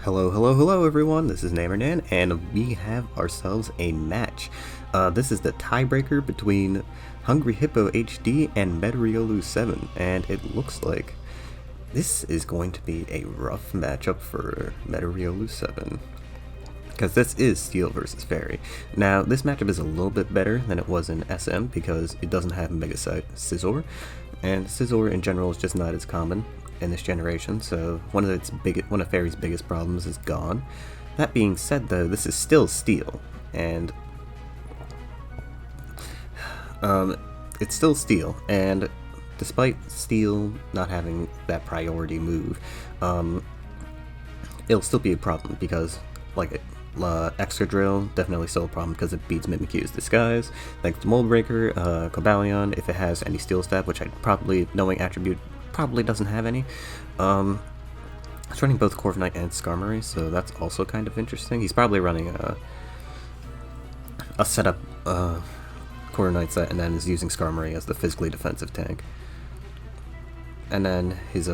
Hello everyone, this is Namernan, and we have ourselves a match. This is the tiebreaker between Hungry Hippo HD and Metariolu7, and it looks like this is going to be a rough matchup for Metariolu7. Because this is Steel versus Fairy. Now, this matchup is a little bit better than it was in SM because it doesn't have Mega Scizor, and Scizor in general is just not as common in this generation, so one of Fairy's biggest problems is gone. That being said, though, this is still Steel, and it's still Steel, and despite Steel not having that priority move, it'll still be a problem because, like, Extra Drill, definitely still a problem because it beats Mimikyu's Disguise. Thanks to Mold Breaker, Cobalion, if it has any Steel Stab, which I probably, knowing Attribute, probably doesn't have any. It's running both Corviknight and Skarmory, so that's also kind of interesting. He's probably running a setup Corviknight set, and then is using Skarmory as the physically defensive tank. And then his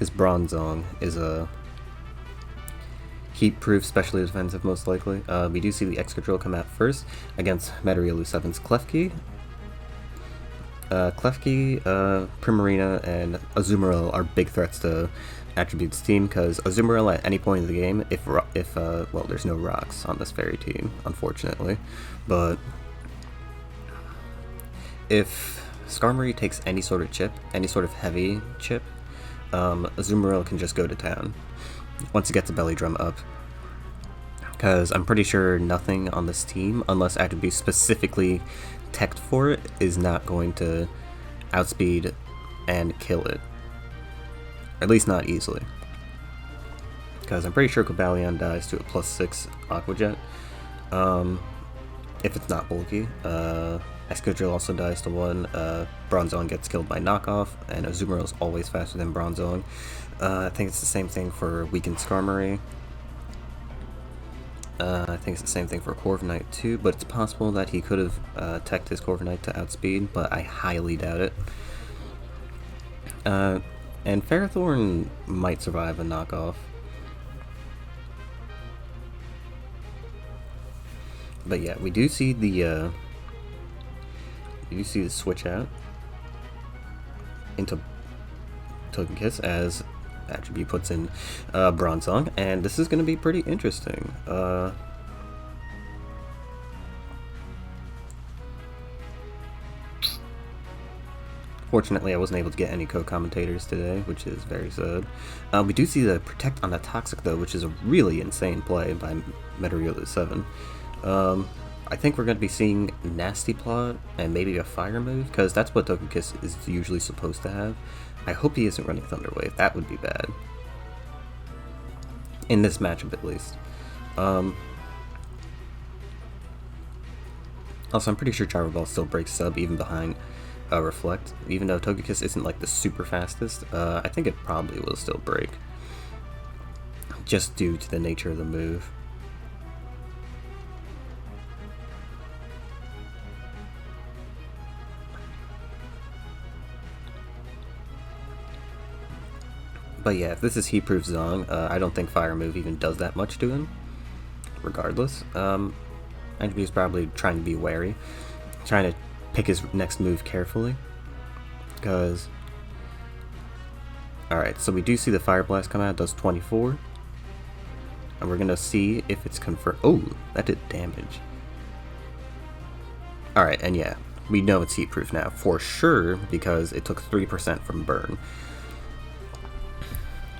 Bronzong is a heat-proof, specially defensive, most likely. We do see the Excadrill come out first against Metariolu7's Klefki. Klefki, Primarina, and Azumarill are big threats to Attribute's team, because Azumarill at any point in the game, well, there's no rocks on this Fairy team, unfortunately, but if Skarmory takes any sort of chip, any sort of heavy chip, Azumarill can just go to town once it gets a belly drum up, because I'm pretty sure nothing on this team, unless Attribute specifically teched for it, is not going to outspeed and kill it. At least not easily. Because I'm pretty sure Cobalion dies to a +6 Aqua Jet. If it's not bulky. Excadrill also dies to 1. Bronzong gets killed by knockoff, and Azumarill is always faster than Bronzong. I think it's the same thing for weakened Skarmory. I think it's the same thing for Corviknight too, but it's possible that he could have teched his Corviknight to outspeed, but I highly doubt it. And Ferrothorn might survive a knockoff. But yeah, we do see the switch out into Togekiss as Attribute puts in Bronzong, and this is going to be pretty interesting. Fortunately, I wasn't able to get any co-commentators today, which is very sad. We do see the Protect on the Toxic, though, which is a really insane play by Metariolu7. I think we're going to be seeing Nasty Plot and maybe a Fire move, because that's what Togekiss is usually supposed to have. I hope he isn't running Thunder Wave. That would be bad. In this matchup, at least. Also, I'm pretty sure Gyro Ball still breaks sub even behind Reflect. Even though Togekiss isn't like the super fastest, I think it probably will still break. Just due to the nature of the move. But yeah, if this is Heat-Proof Zong, I don't think Fire Move even does that much to him. Regardless, Attribute's probably trying to be wary, trying to pick his next move carefully. Because, alright, so we do see the Fire Blast come out, does 24. And we're gonna see if it's confirmed. Oh, that did damage. Alright, and yeah, we know it's Heat-Proof now, for sure, because it took 3% from Burn.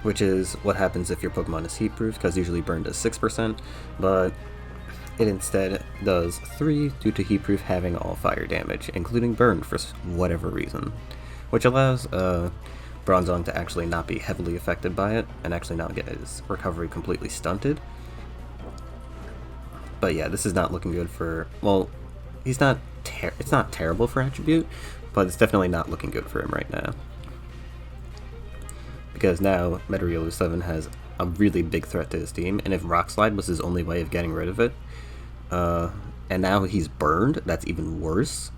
Which is what happens if your Pokemon is heat-proof, because usually Burn does 6%, but it instead does 3 due to heat-proof having all fire damage, including Burn for whatever reason, which allows Bronzong to actually not be heavily affected by it, and actually not get his recovery completely stunted. But yeah, this is not looking good for, well, it's not terrible for Attribute, but it's definitely not looking good for him right now. Because now Metariolu7 has a really big threat to his team, and if Rock Slide was his only way of getting rid of it, and now he's burned, that's even worse.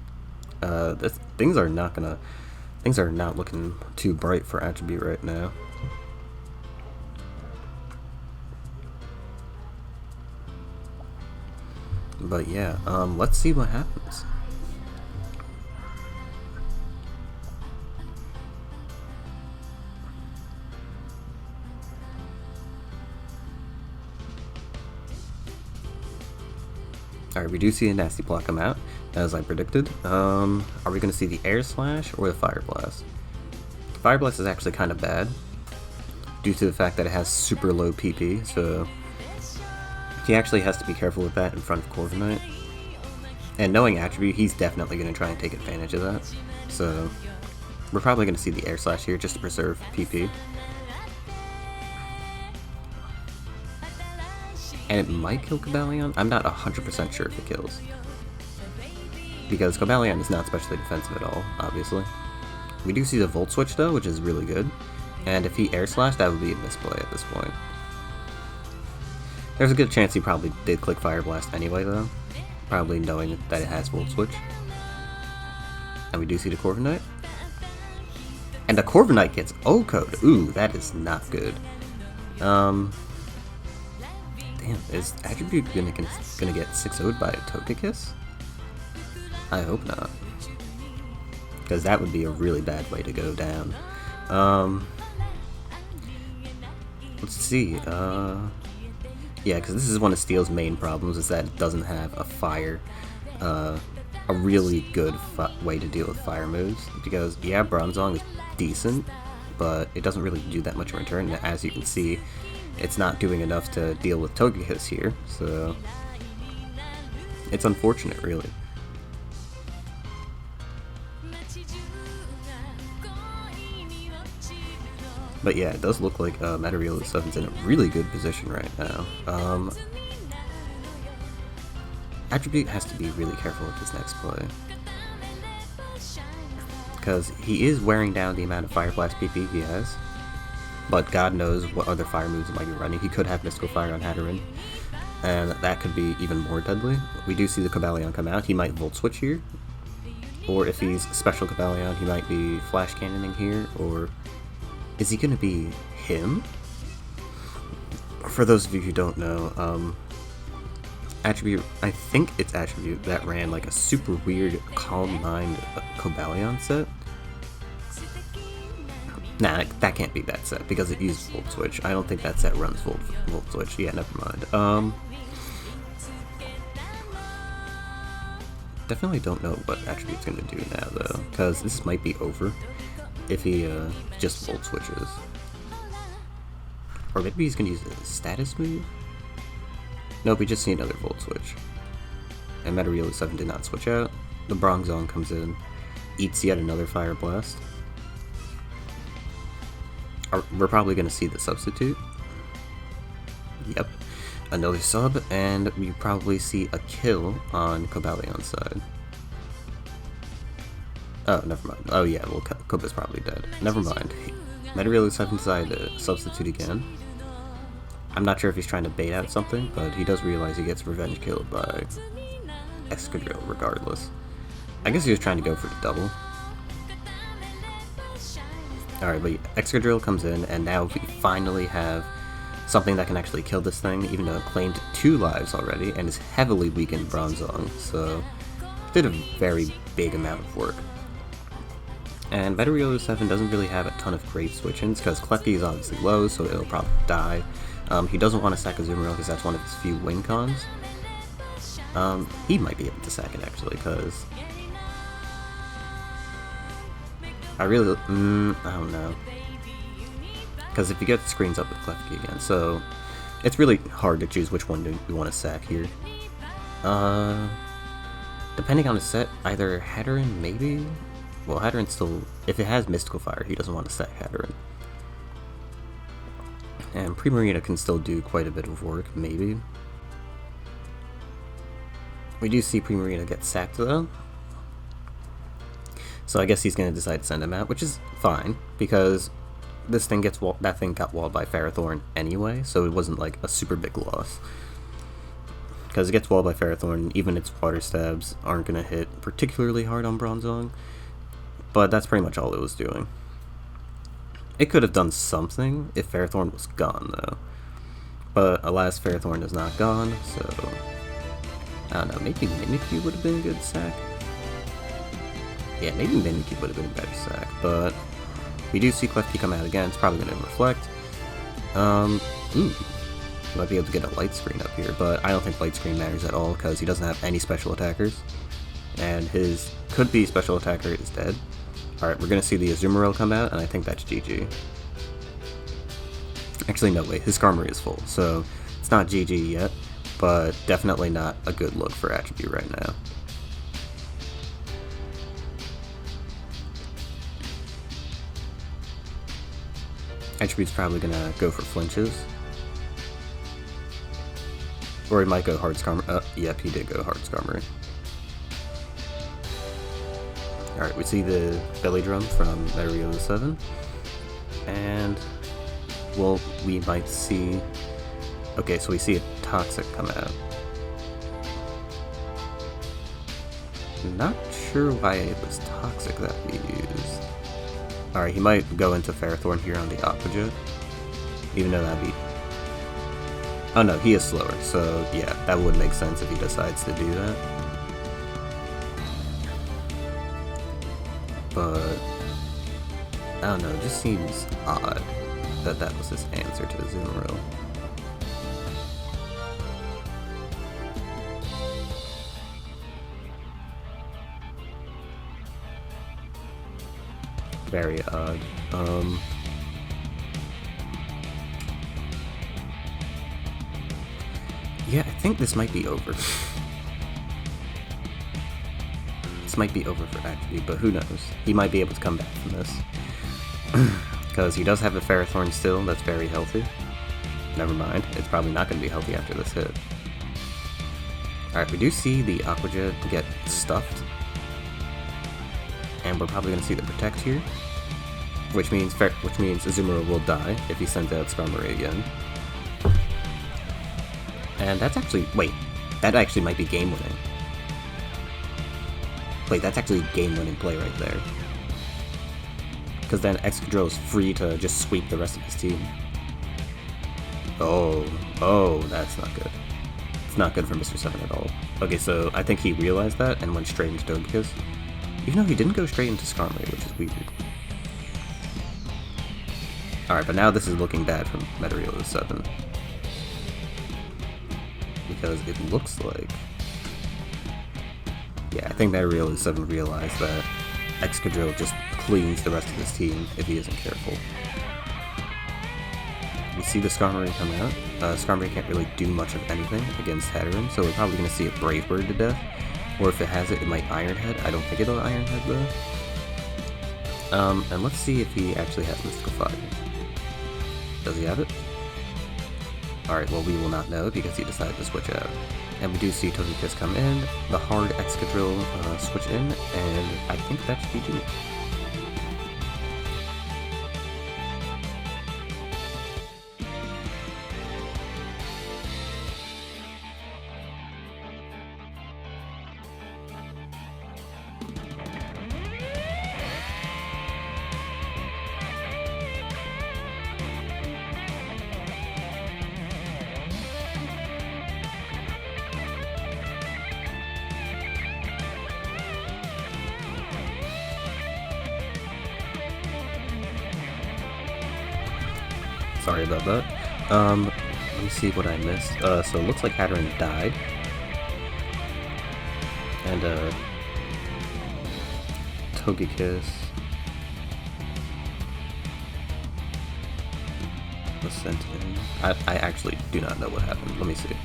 Things are not looking too bright for Attribute right now. But yeah, let's see what happens. Alright, we do see a nasty block come out, as I predicted. Are we going to see the air slash or the fire blast? Fire blast is actually kind of bad, due to the fact that it has super low PP, so he actually has to be careful with that in front of Corviknight. And knowing attribute, he's definitely going to try and take advantage of that. So we're probably going to see the air slash here just to preserve PP. And it might kill Cobalion. I'm not 100% sure if it kills, because Cobalion is not specially defensive at all, obviously. We do see the Volt Switch though, which is really good. And if he air slash, that would be a misplay at this point. There's a good chance he probably did click Fire Blast anyway though, probably knowing that it has Volt Switch. And we do see the Corviknight. And the Corviknight gets O-code. Ooh, that is not good. Damn, is attribute gonna get 6-0'd by a Togekiss? I hope not, because that would be a really bad way to go down. Let's see. Yeah, because this is one of Steel's main problems, is that it doesn't have a fire, a really good way to deal with fire moves. Because yeah, Bronzong is decent, but it doesn't really do that much in return. And as you can see, it's not doing enough to deal with Togekiss here, so it's unfortunate, really. But yeah, it does look like Metariolu7's in a really good position right now. Attribute has to be really careful with this next play, because he is wearing down the amount of Fire Blast PP he has. But God knows what other fire moves he might be running. He could have Mystical Fire on Hatterene, and that could be even more deadly. We do see the Cobalion come out. He might Volt Switch here, or if he's Special Cobalion, he might be Flash Cannoning here, or is he going to be him? For those of you who don't know, Attribute, I think it's Attribute that ran like a super weird Calm Mind Cobalion set. Nah, that can't be that set, because it used Volt Switch. I don't think that set runs Volt Switch. Yeah, never mind. Definitely don't know what Attribute's gonna do now, though, because this might be over if he just Volt Switches. Or maybe he's gonna use a status move? Nope, we just see another Volt Switch. And Metariolu7 did not switch out. The Bronzong comes in, eats yet another Fire Blast. We're probably going to see the substitute. Yep. Another sub, and we probably see a kill on Cobalion's side. Oh, never mind. Oh yeah, well, Koba's probably dead. Never mind. Metariolu7 decided to substitute again. I'm not sure if he's trying to bait out something, but he does realize he gets revenge killed by Excadrill regardless. I guess he was trying to go for the double. Alright, but Excadrill comes in, and now we finally have something that can actually kill this thing, even though it claimed 2 lives already, and is heavily weakened Bronzong, so did a very big amount of work. And Metariolu7 doesn't really have a ton of great switch-ins, because Klefki is obviously low, so it'll probably die. He doesn't want to sack Azumarill, because that's one of his few win cons. He might be able to sack it, actually, because I really, I don't know, because if you get the screens up with Klefki again, so it's really hard to choose which one you want to sack here. Depending on the set, either Hatterene, maybe? Well, Hatterene still, if it has Mystical Fire, he doesn't want to sack Hatterene. And Primarina can still do quite a bit of work, maybe. We do see Primarina get sacked though. So I guess he's going to decide to send him out, which is fine, because this thing that thing got walled by Ferrothorn anyway, so it wasn't like a super big loss. Because it gets walled by Ferrothorn, even its water stabs aren't going to hit particularly hard on Bronzong, but that's pretty much all it was doing. It could have done something if Ferrothorn was gone though, but alas, Ferrothorn is not gone, so I don't know, maybe Mimikyu would have been a good sack. Yeah, maybe Mimikyu would have been a better sack, but we do see Klefki come out again. It's probably going to reflect. Ooh. Might be able to get a light screen up here, but I don't think light screen matters at all because he doesn't have any special attackers. And his could-be special attacker is dead. Alright, we're going to see the Azumarill come out, and I think that's GG. Actually, no, wait, his Skarmory is full, so it's not GG yet, but definitely not a good look for Attribute right now. Attribute's probably going to go for flinches. Or he might go hard Skarmory. Yep, he did go hard Skarmory. Alright, we see the belly drum from Metariolu7. And, well, we might see... Okay, so we see a Toxic come out. Not sure why it was Toxic that we used. Alright, he might go into Ferrothorn here on the Aqua Jet. Even though that'd be... Oh no, he is slower, so yeah, that would make sense if he decides to do that. But, I don't know, it just seems odd that that was his answer to Azumarill. Very odd. Yeah, I think this might be over. This might be over for Attribute, but who knows? He might be able to come back from this. Because he does have a Ferrothorn still, that's very healthy. Never mind, it's probably not going to be healthy after this hit. Alright, we do see the Aqua Jet get stuffed. And we're probably going to see the Protect here. Which means Azumarill will die if he sends out Skarmory again. And that's actually... Wait, that actually might be game-winning. Wait, that's actually a game-winning play right there. Because then Excadrill is free to just sweep the rest of his team. Oh, that's not good. It's not good for Mr. 7 at all. Okay, so I think he realized that and went straight into Togekiss. Even though he didn't go straight into Skarmory, which is weird. Alright, but now this is looking bad for Metariolu7. Because it looks like... Yeah, I think Metariolu7 realized that Excadrill just cleans the rest of his team if he isn't careful. We see the Skarmory come out. Skarmory can't really do much of anything against Hatterene, so we're probably going to see a Brave Bird to death. Or if it has it, it might Iron Head. I don't think it'll Iron Head though. And let's see if he actually has Mystical Fire. Does he have it? Alright, well we will not know because he decided to switch out. And we do see Togekiss come in, the hard Excadrill switch in, and I think that's GG. Sorry about that. Let me see what I missed. So it looks like Hatterene died. And, Togekiss was sent in. I actually do not know what happened. Let me see.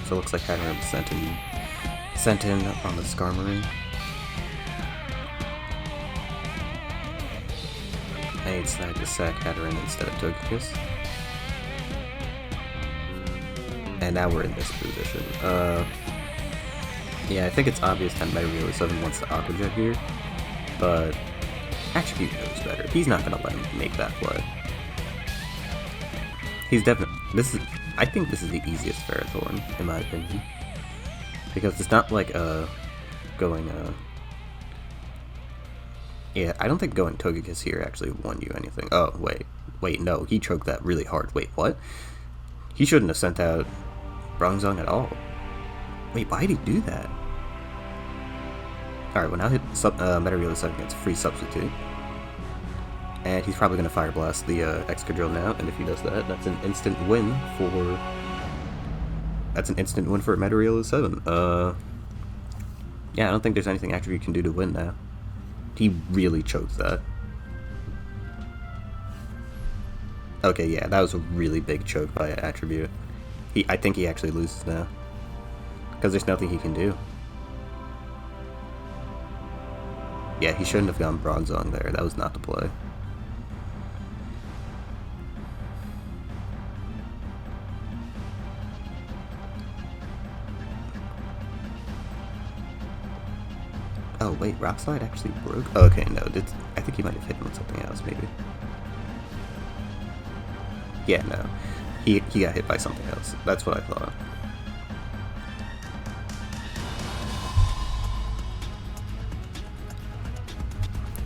So it looks like Hatterene was sent in on the Skarmory. I decided to sack Hatterene instead of Togekiss. And now we're in this position. Yeah, I think it's obvious that Metariolu7 wants the Aqua Jet here, but Attribute knows better. He's not gonna let him make that play. He's definitely... I think this is the easiest Ferrothorn, in my opinion. Because it's not like, going, Yeah, I don't think going Togekiss here actually won you anything. Oh, wait, no, he choked that really hard. Wait, what? He shouldn't have sent out Bronzong at all. Wait, why did he do that? Alright, well now Metariolu7 gets free substitute. And he's probably going to Fire Blast the Excadrill now, and if he does that, that's an instant win for... Metariolu7. Yeah, I don't think there's anything Attribute can do to win now. He really choked that. Okay, yeah, that was a really big choke by Attribute. I think he actually loses now. Because there's nothing he can do. Yeah, he shouldn't have gone Bronzong there. That was not the play. Oh wait, Rock Slide actually broke? Oh, okay, no, I think he might have hit him with something else, maybe. Yeah, no. He got hit by something else. That's what I thought.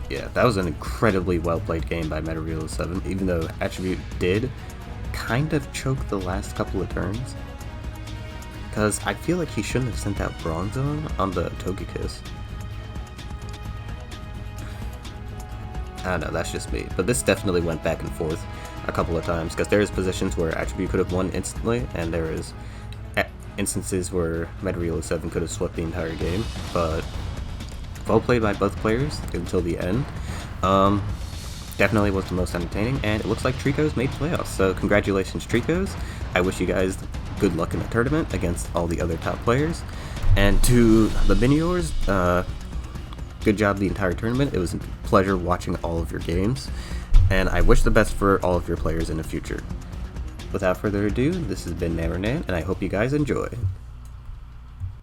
Yeah, that was an incredibly well-played game by Metariolu7, even though Attribute did kind of choke the last couple of turns. Because I feel like he shouldn't have sent out Bronzong on the Togekiss. I don't know, that's just me. But this definitely went back and forth a couple of times, because there is positions where Attribute could have won instantly, and there is instances where Metariolu7 could have swept the entire game, but well played by both players until the end. Definitely was the most entertaining, and it looks like Trico's made playoffs, so congratulations Trico's. I wish you guys good luck in the tournament against all the other top players, and to the Miniors, good job the entire tournament. It was a pleasure watching all of your games, and I wish the best for all of your players in the future. Without further ado, this has been Namernan, and I hope you guys enjoy.